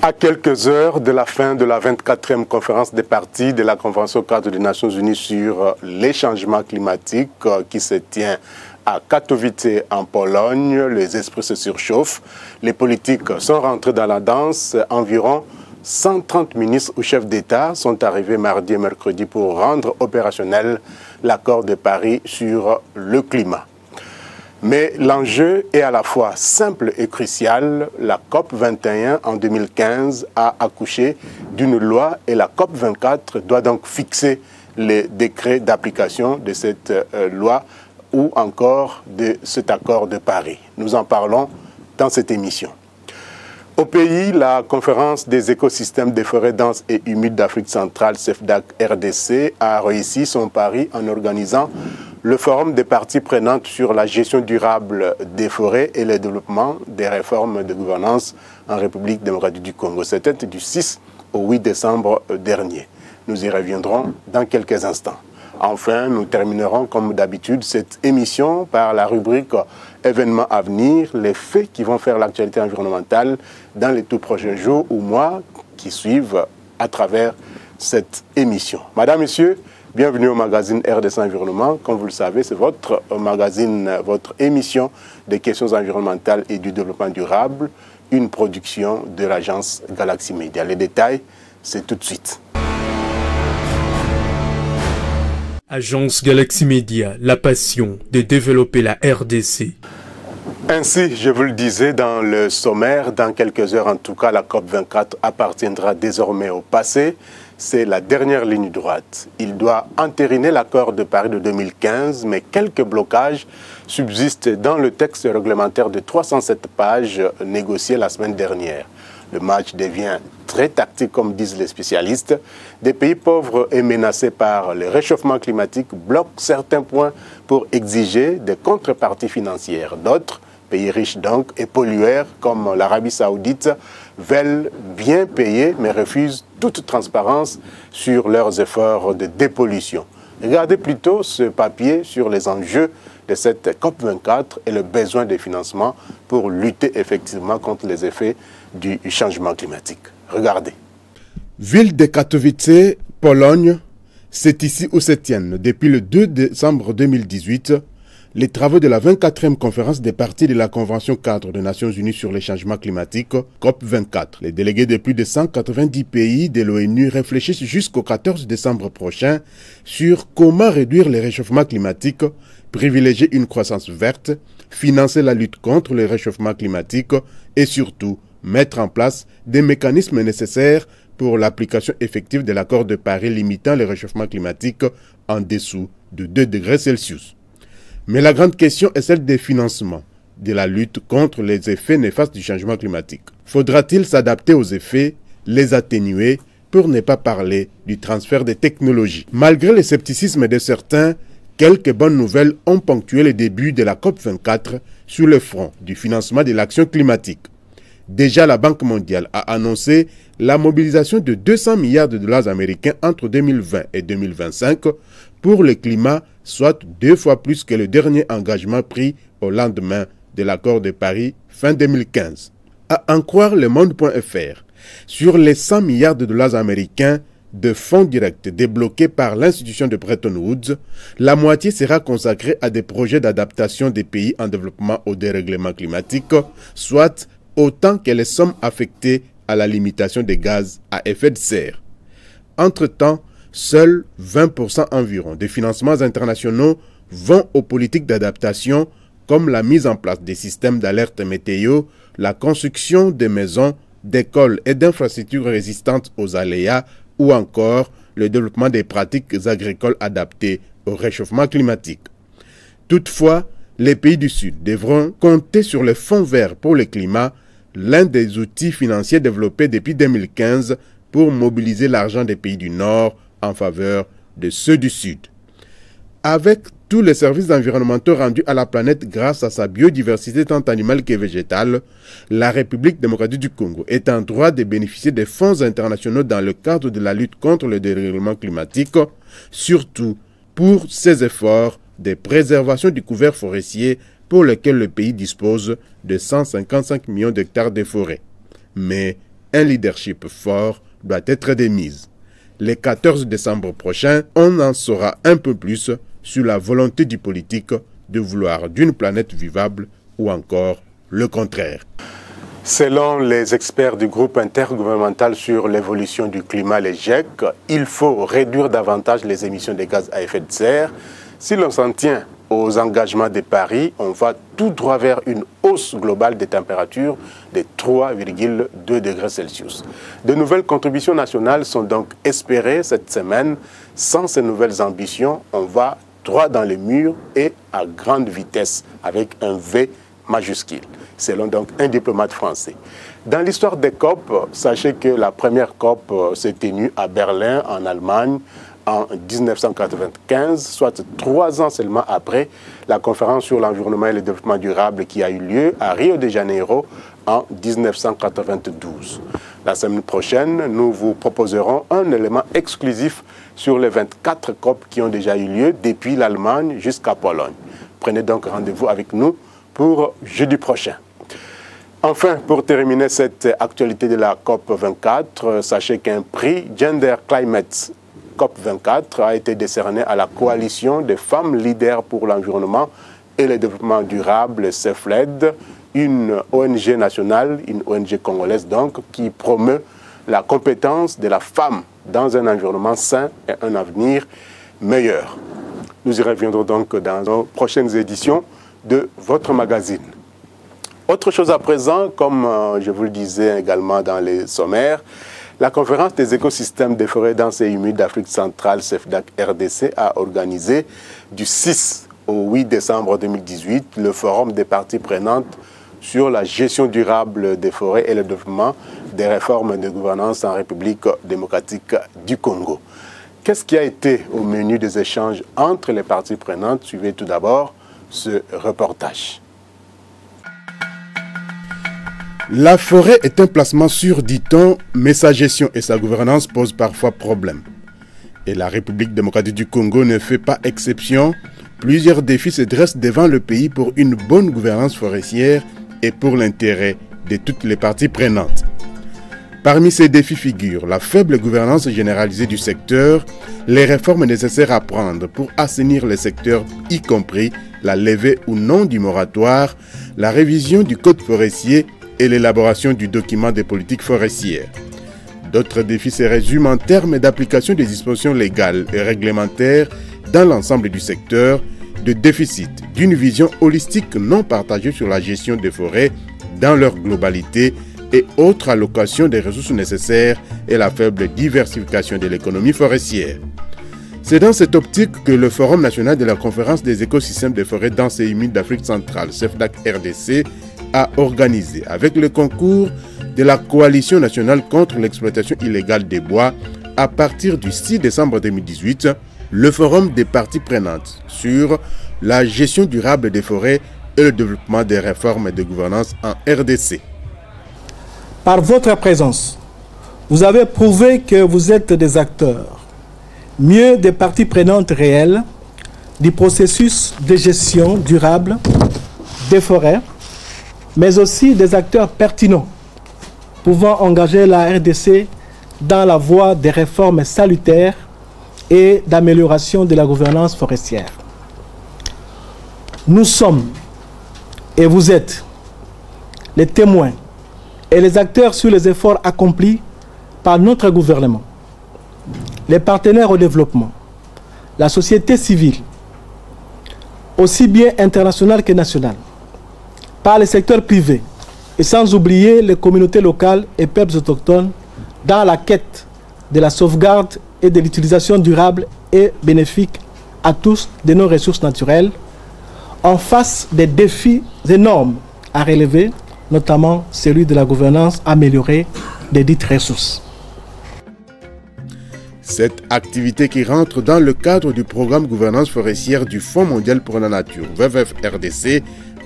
À quelques heures de la fin de la 24e conférence des parties de la Convention cadre des Nations Unies sur les changements climatiques qui se tient à Katowice en Pologne, les esprits se surchauffent, les politiques sont rentrés dans la danse, environ 130 ministres ou chefs d'État sont arrivés mardi et mercredi pour rendre opérationnel l'accord de Paris sur le climat. Mais l'enjeu est à la fois simple et crucial. La COP 21 en 2015 a accouché d'une loi et la COP 24 doit donc fixer les décrets d'application de cette loi ou encore de cet accord de Paris. Nous en parlons dans cette émission. Au pays, la conférence des écosystèmes des forêts denses et humides d'Afrique centrale, CEFDAC-RDC, a réussi son pari en organisant le forum des parties prenantes sur la gestion durable des forêts et le développement des réformes de gouvernance en République démocratique du Congo. C'était du 6 au 8 décembre dernier. Nous y reviendrons dans quelques instants. Enfin, nous terminerons comme d'habitude cette émission par la rubrique événements à venir, les faits qui vont faire l'actualité environnementale dans les tout prochains jours ou mois qui suivent à travers cette émission. Madame, Monsieur, bienvenue au magazine RDC Environnement. Comme vous le savez, c'est votre magazine, votre émission des questions environnementales et du développement durable, une production de l'agence Galaxy Media. Les détails, c'est tout de suite. Agence Galaxy Media, la passion de développer la RDC. Ainsi, je vous le disais dans le sommaire, dans quelques heures en tout cas, la COP24 appartiendra désormais au passé. C'est la dernière ligne droite. Il doit entériner l'accord de Paris de 2015, mais quelques blocages subsistent dans le texte réglementaire de 307 pages négocié la semaine dernière. Le match devient très tactique, comme disent les spécialistes. Des pays pauvres et menacés par le réchauffement climatique bloquent certains points pour exiger des contreparties financières. D'autres, pays riches donc et pollueurs, comme l'Arabie Saoudite, veulent bien payer mais refusent toute transparence sur leurs efforts de dépollution. Regardez plutôt ce papier sur les enjeux de cette COP24 et le besoin de financement pour lutter effectivement contre les effets du changement climatique. Regardez. Ville de Katowice, Pologne, c'est ici où se tiennent, depuis le 2 décembre 2018, les travaux de la 24e conférence des parties de la Convention cadre des Nations Unies sur les changements climatiques, COP24. Les délégués de plus de 190 pays de l'ONU réfléchissent jusqu'au 14 décembre prochain sur comment réduire le réchauffement climatique, privilégier une croissance verte, financer la lutte contre le réchauffement climatique et surtout mettre en place des mécanismes nécessaires pour l'application effective de l'accord de Paris limitant le réchauffement climatique en dessous de 2 degrés Celsius. Mais la grande question est celle des financements, de la lutte contre les effets néfastes du changement climatique. Faudra-t-il s'adapter aux effets, les atténuer, pour ne pas parler du transfert des technologies? Malgré le scepticisme de certains, quelques bonnes nouvelles ont ponctué le début de la COP24 sur le front du financement de l'action climatique. Déjà, la Banque mondiale a annoncé la mobilisation de 200 milliards de dollars américains entre 2020 et 2025 pour le climat, soit 2 fois plus que le dernier engagement pris au lendemain de l'accord de Paris fin 2015. À en croire le monde.fr, sur les 100 milliards de dollars américains de fonds directs débloqués par l'institution de Bretton Woods, la moitié sera consacrée à des projets d'adaptation des pays en développement au dérèglement climatique, soit autant que les sommes affectées à la limitation des gaz à effet de serre. Entre-temps, seuls 20% environ des financements internationaux vont aux politiques d'adaptation comme la mise en place des systèmes d'alerte météo, la construction de maisons, d'écoles et d'infrastructures résistantes aux aléas ou encore le développement des pratiques agricoles adaptées au réchauffement climatique. Toutefois, les pays du Sud devront compter sur le Fonds vert pour le climat, l'un des outils financiers développés depuis 2015 pour mobiliser l'argent des pays du Nord en faveur de ceux du Sud. Avec tous les services environnementaux rendus à la planète grâce à sa biodiversité tant animale que végétale, la République démocratique du Congo est en droit de bénéficier des fonds internationaux dans le cadre de la lutte contre le dérèglement climatique, surtout pour ses efforts de préservation du couvert forestier pour lesquels le pays dispose de 155 millions d'hectares de forêts. Mais un leadership fort doit être démise. Le 14 décembre prochain, on en saura un peu plus sur la volonté du politique de vouloir d'une planète vivable ou encore le contraire. Selon les experts du groupe intergouvernemental sur l'évolution du climat, les GIEC, il faut réduire davantage les émissions de gaz à effet de serre. Si l'on s'en tient aux engagements de Paris, on va tout droit vers une hausse globale des températures de 3,2 degrés Celsius. De nouvelles contributions nationales sont donc espérées cette semaine. Sans ces nouvelles ambitions, on va droit dans les murs et à grande vitesse avec un V majuscule, selon donc un diplomate français. Dans l'histoire des COP, sachez que la première COP s'est tenue à Berlin, en Allemagne, en 1995, soit 3 ans seulement après la conférence sur l'environnement et le développement durable qui a eu lieu à Rio de Janeiro en 1992. La semaine prochaine, nous vous proposerons un élément exclusif sur les 24 COP qui ont déjà eu lieu depuis l'Allemagne jusqu'à Pologne. Prenez donc rendez-vous avec nous pour jeudi prochain. Enfin, pour terminer cette actualité de la COP 24, sachez qu'un prix Gender Climate COP 24 a été décerné à la coalition des femmes leaders pour l'environnement et le développement durable, CEFLED, une ONG nationale, une ONG congolaise donc, qui promeut la compétence de la femme dans un environnement sain et un avenir meilleur. Nous y reviendrons donc dans nos prochaines éditions de votre magazine. Autre chose à présent, comme je vous le disais également dans les sommaires, la conférence des écosystèmes des forêts denses et humides d'Afrique centrale, CEFDAC RDC, a organisé du 6 au 8 décembre 2018 le forum des parties prenantes sur la gestion durable des forêts et le développement des réformes de gouvernance en République démocratique du Congo. Qu'est-ce qui a été au menu des échanges entre les parties prenantes? Suivez tout d'abord ce reportage. La forêt est un placement sûr, dit-on, mais sa gestion et sa gouvernance posent parfois problème. Et la République démocratique du Congo ne fait pas exception. Plusieurs défis se dressent devant le pays pour une bonne gouvernance forestière et pour l'intérêt de toutes les parties prenantes. Parmi ces défis figurent la faible gouvernance généralisée du secteur, les réformes nécessaires à prendre pour assainir le secteur, y compris la levée ou non du moratoire, la révision du code forestier et l'élaboration du document des politiques forestières. D'autres défis se résument en termes d'application des dispositions légales et réglementaires dans l'ensemble du secteur, de déficit d'une vision holistique non partagée sur la gestion des forêts dans leur globalité et autre allocation des ressources nécessaires et la faible diversification de l'économie forestière. C'est dans cette optique que le Forum national de la conférence des écosystèmes des forêts denses et humides d'Afrique centrale, CEFDAC RDC, a organisé, avec le concours de la Coalition nationale contre l'exploitation illégale des bois, à partir du 6 décembre 2018, le Forum des parties prenantes sur la gestion durable des forêts et le développement des réformes de gouvernance en RDC. Par votre présence, vous avez prouvé que vous êtes des acteurs, mieux des parties prenantes réelles, du processus de gestion durable des forêts, mais aussi des acteurs pertinents pouvant engager la RDC dans la voie des réformes salutaires et d'amélioration de la gouvernance forestière. Nous sommes, et vous êtes, les témoins et les acteurs sur les efforts accomplis par notre gouvernement, les partenaires au développement, la société civile, aussi bien internationale que nationale, par les secteurs privés et sans oublier les communautés locales et peuples autochtones dans la quête de la sauvegarde et de l'utilisation durable et bénéfique à tous de nos ressources naturelles, en face des défis énormes à relever, notamment celui de la gouvernance améliorée des dites ressources. Cette activité qui rentre dans le cadre du programme gouvernance forestière du Fonds mondial pour la nature, WWF-RDC,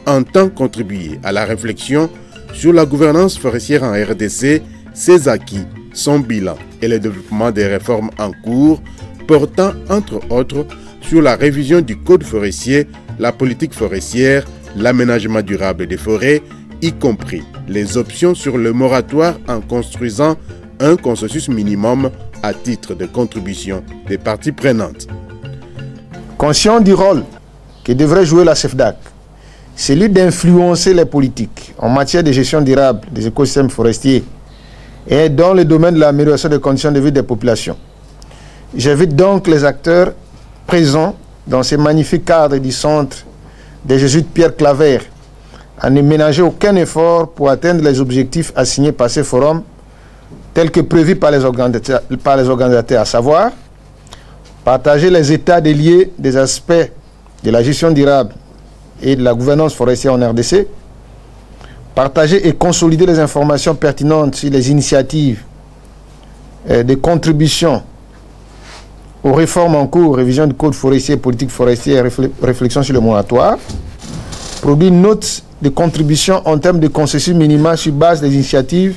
entend contribuer à la réflexion sur la gouvernance forestière en RDC, ses acquis, son bilan et le développement des réformes en cours, portant entre autres sur la révision du code forestier, la politique forestière, l'aménagement durable des forêts, y compris les options sur le moratoire en construisant un consensus minimum à titre de contribution des parties prenantes. Conscient du rôle que devrait jouer la CEFDAC, celui d'influencer les politiques en matière de gestion durable des écosystèmes forestiers et dans le domaine de l'amélioration des conditions de vie des populations. J'invite donc les acteurs présents dans ces magnifiques cadres du centre des jésuites Pierre Claver à ne ménager aucun effort pour atteindre les objectifs assignés par ces forums tels que prévus par les organisateurs, à savoir partager les états des lieux des aspects de la gestion durable et de la gouvernance forestière en RDC, partager et consolider les informations pertinentes sur les initiatives de contribution aux réformes en cours, révision du code forestier, politique forestière, réflexion sur le moratoire, produire une note de contribution en termes de consensus minimal sur base des initiatives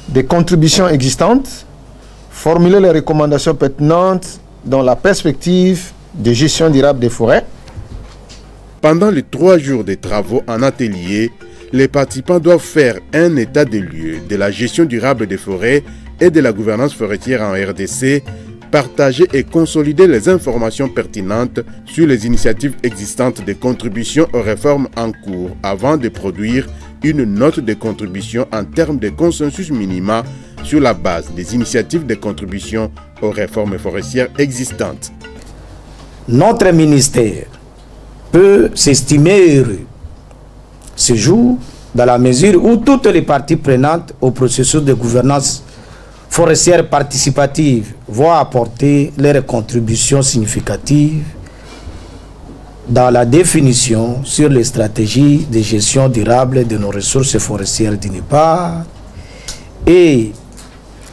des contributions existantes, formuler les recommandations pertinentes dans la perspective de gestion durable des forêts. Pendant les 3 jours de travaux en atelier, les participants doivent faire un état des lieux de la gestion durable des forêts et de la gouvernance forestière en RDC, partager et consolider les informations pertinentes sur les initiatives existantes de contribution aux réformes en cours avant de produire une note de contribution en termes de consensus minima sur la base des initiatives de contribution aux réformes forestières existantes. Notre ministère peut s'estimer heureux ce jour dans la mesure où toutes les parties prenantes au processus de gouvernance forestière participative vont apporter leurs contributions significatives dans la définition sur les stratégies de gestion durable de nos ressources forestières d'une part et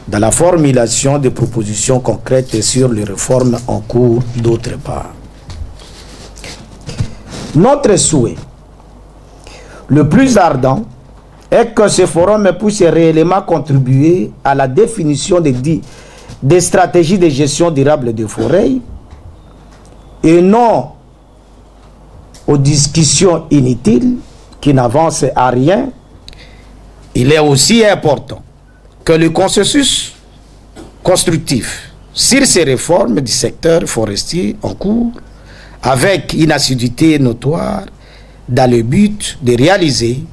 dans la formulation de propositions concrètes sur les réformes en cours d'autre part. Notre souhait le plus ardent est que ce forum puisse réellement contribuer à la définition des stratégies de gestion durable des forêts et non aux discussions inutiles qui n'avancent à rien. Il est aussi important que le consensus constructif sur ces réformes du secteur forestier en cours, avec une assiduité notoire, dans le but de réaliser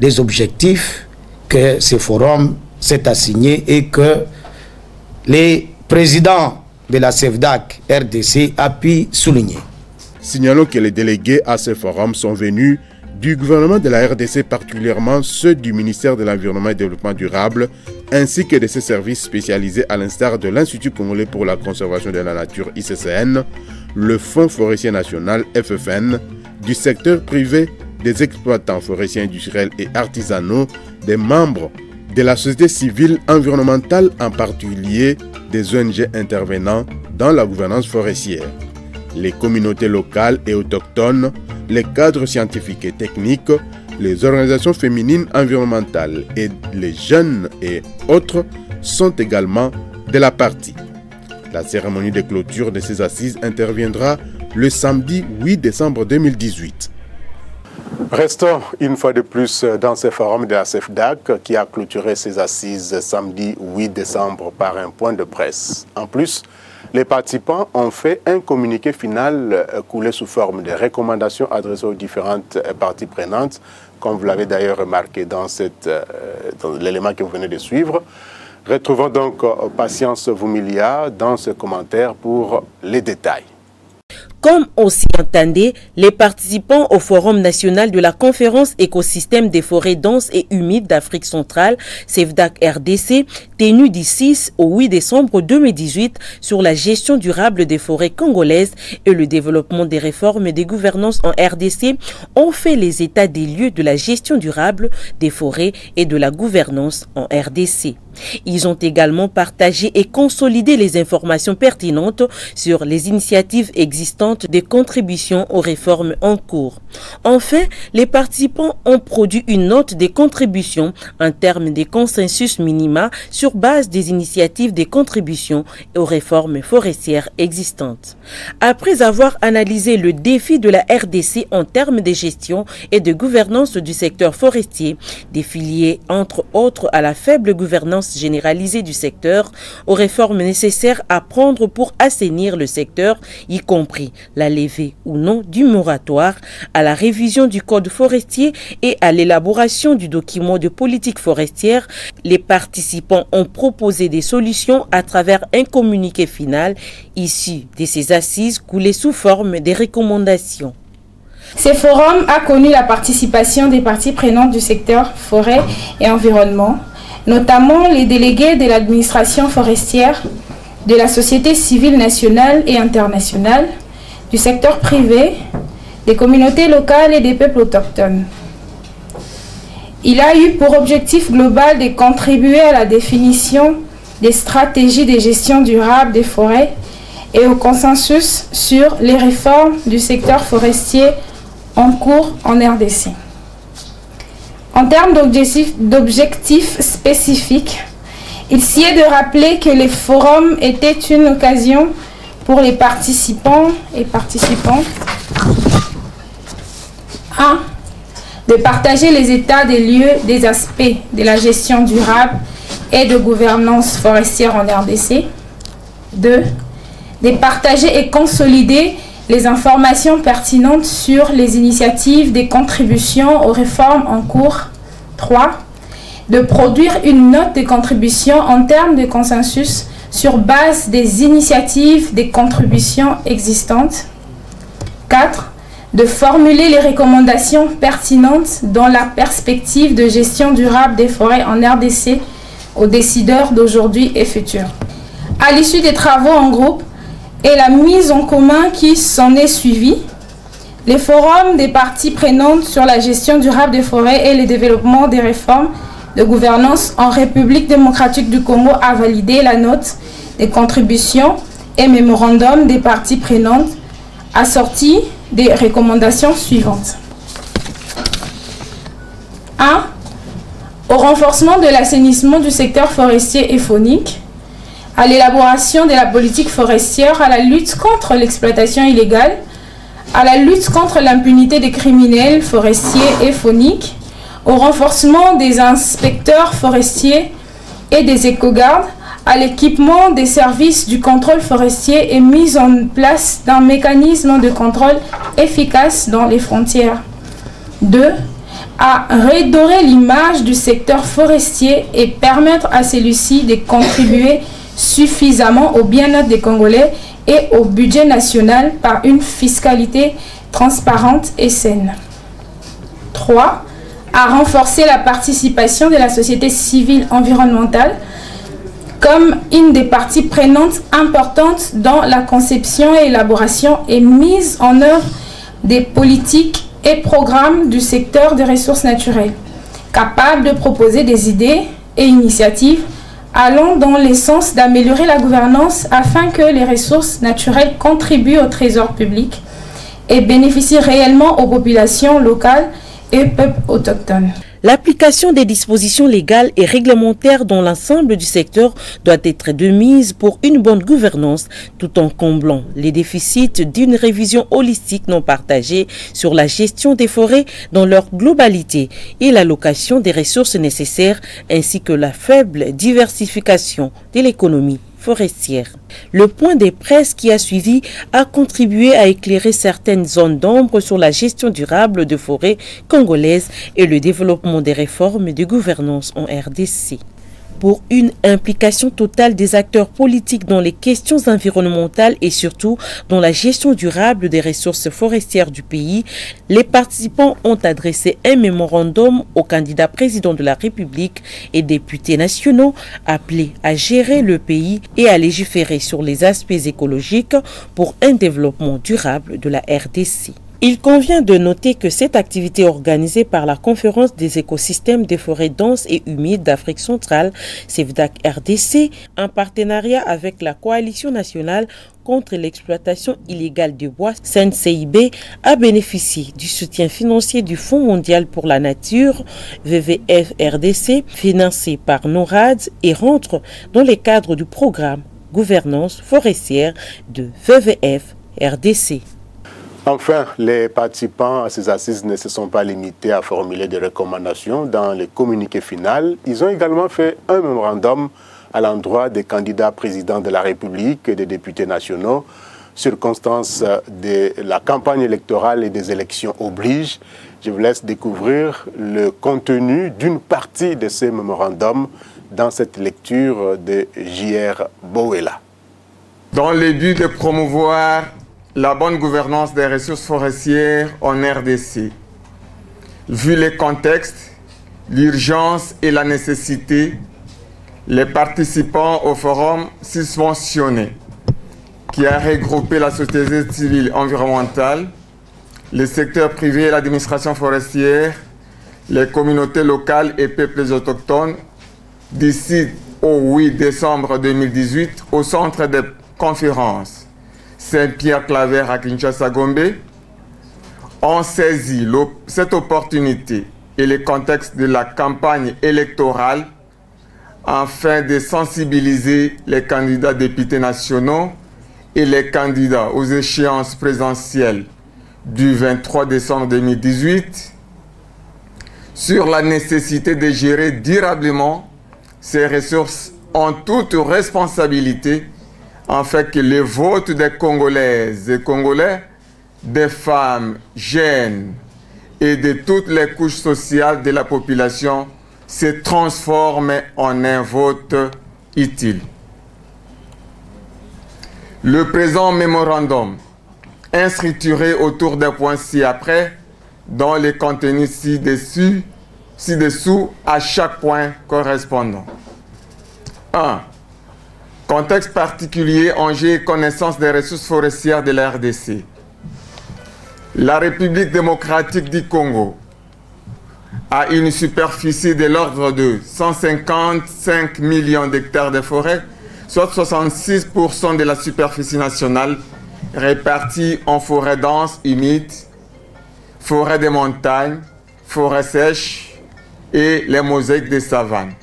les objectifs que ce forum s'est assigné et que les présidents de la CEFDAC RDC a pu souligner. Signalons que les délégués à ce forum sont venus du gouvernement de la RDC, particulièrement ceux du ministère de l'Environnement et du Développement durable, ainsi que de ses services spécialisés à l'instar de l'Institut congolais pour la conservation de la nature ICCN, le Fonds forestier national FFN, du secteur privé, des exploitants forestiers industriels et artisanaux, des membres de la société civile environnementale, en particulier des ONG intervenant dans la gouvernance forestière, les communautés locales et autochtones, les cadres scientifiques et techniques, les organisations féminines environnementales et les jeunes et autres sont également de la partie. La cérémonie de clôture de ces assises interviendra le samedi 8 décembre 2018. Restons une fois de plus dans ce forum de la CEFDAC qui a clôturé ses assises samedi 8 décembre par un point de presse. En plus, les participants ont fait un communiqué final coulé sous forme de recommandations adressées aux différentes parties prenantes, comme vous l'avez d'ailleurs remarqué dans l'élément que vous venez de suivre. Retrouvons donc Patience Vumilia dans ce commentaire pour les détails. Comme on s'y entendait, les participants au Forum national de la conférence écosystème des forêts denses et humides d'Afrique centrale, CEFDAC RDC, tenu du 6 au 8 décembre 2018 sur la gestion durable des forêts congolaises et le développement des réformes des gouvernances en RDC, ont fait les états des lieux de la gestion durable des forêts et de la gouvernance en RDC. Ils ont également partagé et consolidé les informations pertinentes sur les initiatives existantes pertinente des contributions aux réformes en cours. Enfin, les participants ont produit une note des contributions en termes des consensus minima sur base des initiatives des contributions aux réformes forestières existantes. Après avoir analysé le défi de la RDC en termes de gestion et de gouvernance du secteur forestier, défilié entre autres à la faible gouvernance généralisée du secteur, aux réformes nécessaires à prendre pour assainir le secteur, y compris la levée ou non du moratoire, à la révision du code forestier et à l'élaboration du document de politique forestière, les participants ont proposé des solutions à travers un communiqué final issu de ces assises coulé sous forme de recommandations. Ce forum a connu la participation des parties prenantes du secteur forêt et environnement, notamment les délégués de l'administration forestière, de la société civile nationale et internationale, du secteur privé, des communautés locales et des peuples autochtones. Il a eu pour objectif global de contribuer à la définition des stratégies de gestion durable des forêts et au consensus sur les réformes du secteur forestier en cours en RDC. En termes d'objectifs spécifiques, il s'y est de rappeler que les forums étaient une occasion pour les participants et participantes de partager les états des lieux des aspects de la gestion durable et de gouvernance forestière en RDC. 2. De partager et consolider les informations pertinentes sur les initiatives des contributions aux réformes en cours. 3. De produire une note de contribution en termes de consensus sur base des initiatives des contributions existantes. 4. De formuler les recommandations pertinentes dans la perspective de gestion durable des forêts en RDC aux décideurs d'aujourd'hui et futurs. À l'issue des travaux en groupe et la mise en commun qui s'en est suivie, les forums des parties prenantes sur la gestion durable des forêts et le développement des réformes de gouvernance en République démocratique du Congo a validé la note des contributions et mémorandum des parties prenantes assorties des recommandations suivantes. 1. Au renforcement de l'assainissement du secteur forestier et faunique, à l'élaboration de la politique forestière, à la lutte contre l'exploitation illégale, à la lutte contre l'impunité des criminels forestiers et fauniques, au renforcement des inspecteurs forestiers et des écogardes, à l'équipement des services du contrôle forestier et mise en place d'un mécanisme de contrôle efficace dans les frontières. 2. À redorer l'image du secteur forestier et permettre à celui-ci de contribuer suffisamment au bien-être des Congolais et au budget national par une fiscalité transparente et saine. 3. À renforcer la participation de la société civile environnementale comme une des parties prenantes importantes dans la conception et élaboration et mise en œuvre des politiques et programmes du secteur des ressources naturelles, capables de proposer des idées et initiatives allant dans le sens d'améliorer la gouvernance afin que les ressources naturelles contribuent au trésor public et bénéficient réellement aux populations locales et peuples autochtones. L'application des dispositions légales et réglementaires dans l'ensemble du secteur doit être de mise pour une bonne gouvernance tout en comblant les déficits d'une révision holistique non partagée sur la gestion des forêts dans leur globalité et l'allocation des ressources nécessaires ainsi que la faible diversification de l'économie forestière. Le point de presse qui a suivi a contribué à éclairer certaines zones d'ombre sur la gestion durable de forêts congolaises et le développement des réformes de gouvernance en RDC. Pour une implication totale des acteurs politiques dans les questions environnementales et surtout dans la gestion durable des ressources forestières du pays, les participants ont adressé un mémorandum au candidat président de la République et députés nationaux appelés à gérer le pays et à légiférer sur les aspects écologiques pour un développement durable de la RDC. Il convient de noter que cette activité organisée par la Conférence des écosystèmes des forêts denses et humides d'Afrique centrale, CEVDAC RDC, en partenariat avec la Coalition nationale contre l'exploitation illégale du bois, CNCIB, a bénéficié du soutien financier du Fonds mondial pour la nature, WWF RDC, financé par NORAD et rentre dans les cadres du programme Gouvernance forestière de WWF RDC. Enfin, les participants à ces assises ne se sont pas limités à formuler des recommandations dans les communiqués finaux. Ils ont également fait un mémorandum à l'endroit des candidats présidents de la République et des députés nationaux. Circonstances de la campagne électorale et des élections obligent. Je vous laisse découvrir le contenu d'une partie de ces mémorandums dans cette lecture de J.R. Bowela. Dans le but de promouvoir la bonne gouvernance des ressources forestières en RDC, vu les contextes, l'urgence et la nécessité, les participants au forum susmentionné, qui a regroupé la société civile environnementale, le secteur privé et l'administration forestière, les communautés locales et peuples autochtones, d'ici au 8 décembre 2018 au centre de conférence Saint-Pierre-Claver à Kinshasa-Gombe, ont saisi cette opportunité et le contexte de la campagne électorale afin de sensibiliser les candidats députés nationaux et les candidats aux échéances présidentielles du 23 décembre 2018 sur la nécessité de gérer durablement ces ressources en toute responsabilité afin que les votes des Congolaises et Congolais, des femmes, jeunes et de toutes les couches sociales de la population se transforment en un vote utile. Le présent mémorandum est structuré autour des points ci-après, dont les contenus ci-dessous à chaque point correspondant. 1. Contexte particulier, enjeux et connaissance des ressources forestières de la RDC. La République démocratique du Congo a une superficie de l'ordre de 155 millions d'hectares de forêt, soit 66% de la superficie nationale, répartie en forêts denses, humides, forêts de montagne, forêts sèches et les mosaïques des savanes.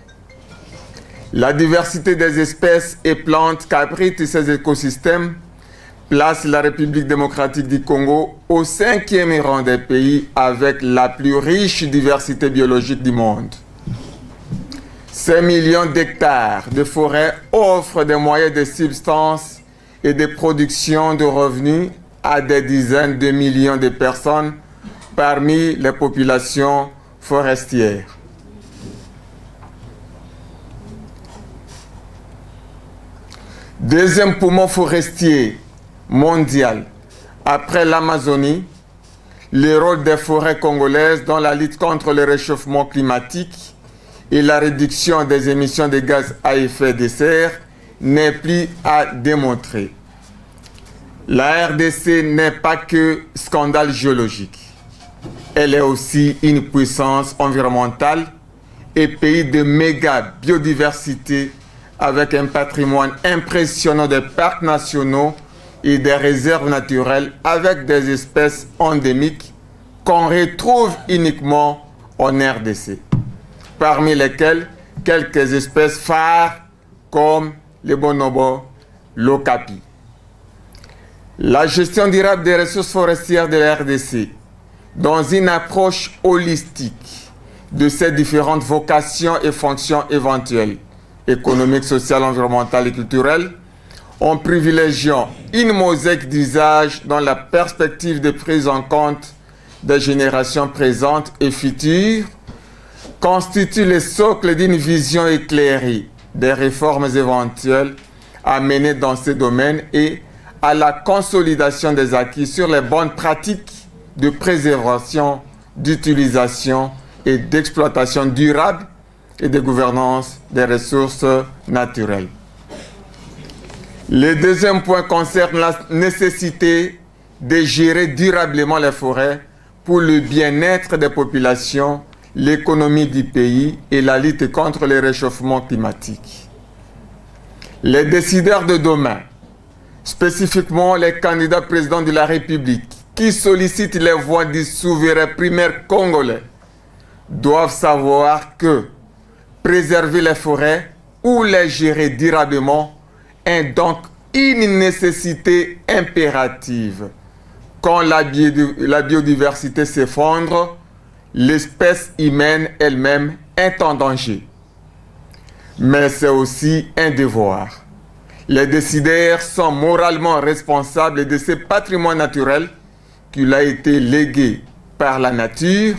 La diversité des espèces et plantes qu'abritent ces écosystèmes place la République démocratique du Congo au 5e rang des pays avec la plus riche diversité biologique du monde. Ces millions d'hectares de forêts offrent des moyens de subsistance et de production de revenus à des dizaines de millions de personnes parmi les populations forestières. Deuxième poumon forestier mondial, après l'Amazonie, le rôle des forêts congolaises dans la lutte contre le réchauffement climatique et la réduction des émissions de gaz à effet de serre n'est plus à démontrer. La RDC n'est pas que scandale géologique. Elle est aussi une puissance environnementale et pays de méga biodiversité avec un patrimoine impressionnant des parcs nationaux et des réserves naturelles avec des espèces endémiques qu'on retrouve uniquement en RDC, parmi lesquelles quelques espèces phares comme le bonobo, l'okapi. La gestion durable des ressources forestières de la RDC, dans une approche holistique de ces différentes vocations et fonctions éventuelles, économiques, sociales, environnementales et culturelles, en privilégiant une mosaïque d'usage dans la perspective de prise en compte des générations présentes et futures, constitue le socle d'une vision éclairée des réformes éventuelles à mener dans ces domaines et à la consolidation des acquis sur les bonnes pratiques de préservation, d'utilisation et d'exploitation durable et de gouvernance des ressources naturelles. Le deuxième point concerne la nécessité de gérer durablement les forêts pour le bien-être des populations, l'économie du pays et la lutte contre le réchauffement climatique. Les décideurs de demain, spécifiquement les candidats présidents de la République, qui sollicitent les voix du souverain primaire congolais, doivent savoir que préserver les forêts ou les gérer durablement est donc une nécessité impérative. Quand la biodiversité s'effondre, l'espèce humaine elle-même est en danger. Mais c'est aussi un devoir. Les décideurs sont moralement responsables de ce patrimoine naturel qui leur a été légué par la nature.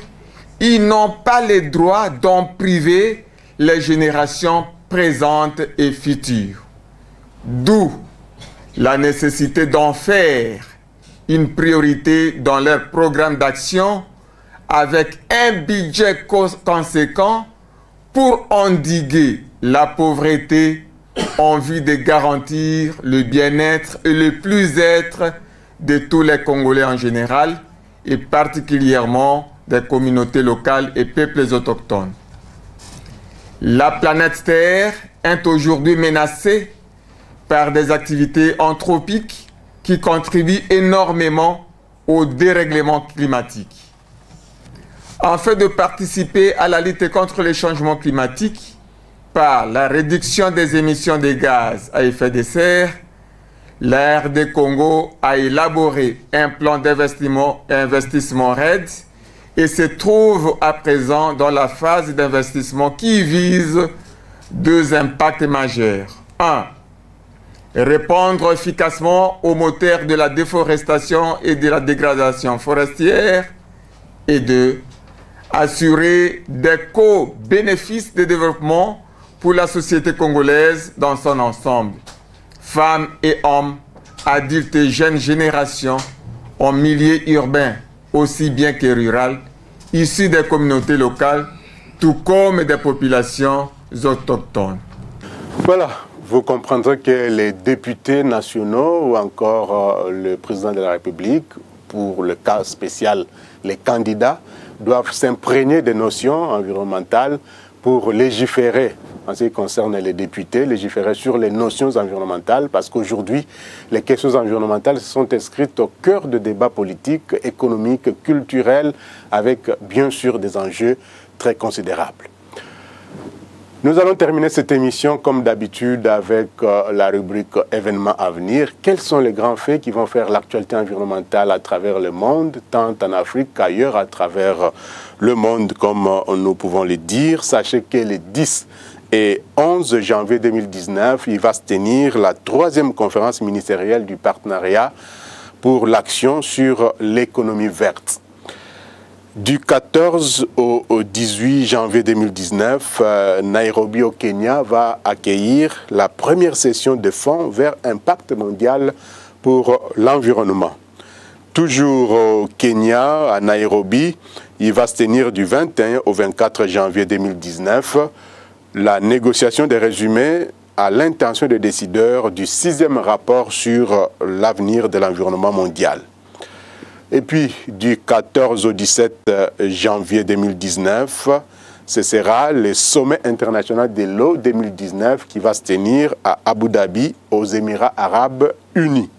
Ils n'ont pas le droit d'en priver les générations présentes et futures. D'où la nécessité d'en faire une priorité dans leur programme d'action avec un budget conséquent pour endiguer la pauvreté en vue de garantir le bien-être et le plus-être de tous les Congolais en général et particulièrement des communautés locales et peuples autochtones. La planète Terre est aujourd'hui menacée par des activités anthropiques qui contribuent énormément au dérèglement climatique. Afin de participer à la lutte contre les changements climatiques par la réduction des émissions de gaz à effet de serre, la RD Congo a élaboré un plan d'investissement RAID et se trouve à présent dans la phase d'investissement qui vise deux impacts majeurs. 1. Répondre efficacement aux moteurs de la déforestation et de la dégradation forestière. Et 2. Assurer des co-bénéfices de développement pour la société congolaise dans son ensemble. Femmes et hommes, adultes et jeunes générations, en milieu urbain aussi bien que rural, issus des communautés locales, tout comme des populations autochtones. Voilà, vous comprendrez que les députés nationaux ou encore le président de la République, pour le cas spécial, les candidats, doivent s'imprégner des notions environnementales pour légiférer en ce qui concerne les députés, légiférer sur les notions environnementales, parce qu'aujourd'hui, les questions environnementales sont inscrites au cœur de débats politiques, économiques, culturels, avec bien sûr des enjeux très considérables. Nous allons terminer cette émission comme d'habitude avec la rubrique événements à venir. Quels sont les grands faits qui vont faire l'actualité environnementale à travers le monde, tant en Afrique qu'ailleurs à travers le monde, comme nous pouvons le dire. Sachez que les 10 et 11 janvier 2019, il va se tenir la 3e conférence ministérielle du partenariat pour l'action sur l'économie verte. Du 14 au 18 janvier 2019, Nairobi au Kenya va accueillir la première session de fonds vers Impact mondial pour l'environnement. Toujours au Kenya, à Nairobi, il va se tenir du 21 au 24 janvier 2019 la négociation des résumés à l'intention des décideurs du 6e rapport sur l'avenir de l'environnement mondial. Et puis, du 14 au 17 janvier 2019, ce sera le sommet international de l'eau 2019 qui va se tenir à Abu Dhabi, aux Émirats arabes unis.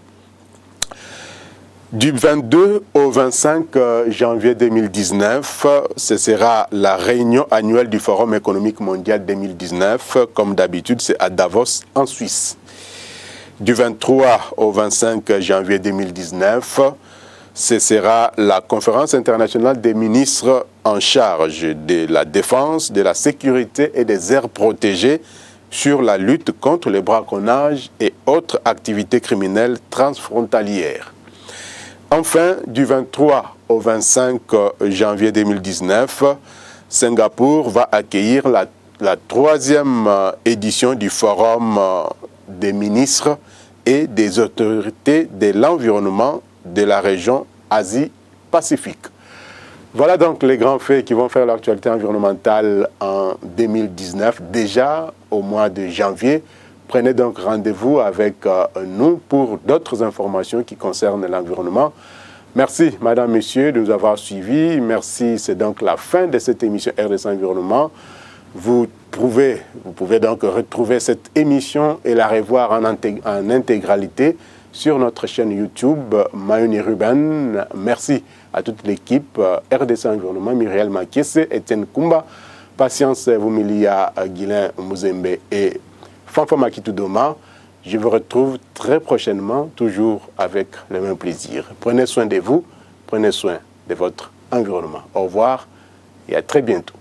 Du 22 au 25 janvier 2019, ce sera la réunion annuelle du Forum économique mondial 2019. Comme d'habitude, c'est à Davos, en Suisse. Du 23 au 25 janvier 2019, ce sera la conférence internationale des ministres en charge de la défense, de la sécurité et des aires protégées sur la lutte contre le braconnage et autres activités criminelles transfrontalières. Enfin, du 23 au 25 janvier 2019, Singapour va accueillir la 3e édition du Forum des ministres et des autorités de l'environnement de la région Asie-Pacifique. Voilà donc les grands faits qui vont faire l'actualité environnementale en 2019. Déjà, au mois de janvier, Prenez donc rendez-vous avec nous pour d'autres informations qui concernent l'environnement. Merci, Madame, Messieurs, de nous avoir suivis. Merci, c'est donc la fin de cette émission RDC Environnement. Vous pouvez donc retrouver cette émission et la revoir en intégralité sur notre chaîne YouTube Mayoni Ruben. Merci à toute l'équipe RDC Environnement, Muriel Makese, Etienne Kumba, Patience Vumilia, Guilain Mouzembe et Fanfo Makitoudoma. Je vous retrouve très prochainement, toujours avec le même plaisir. Prenez soin de vous, prenez soin de votre environnement. Au revoir et à très bientôt.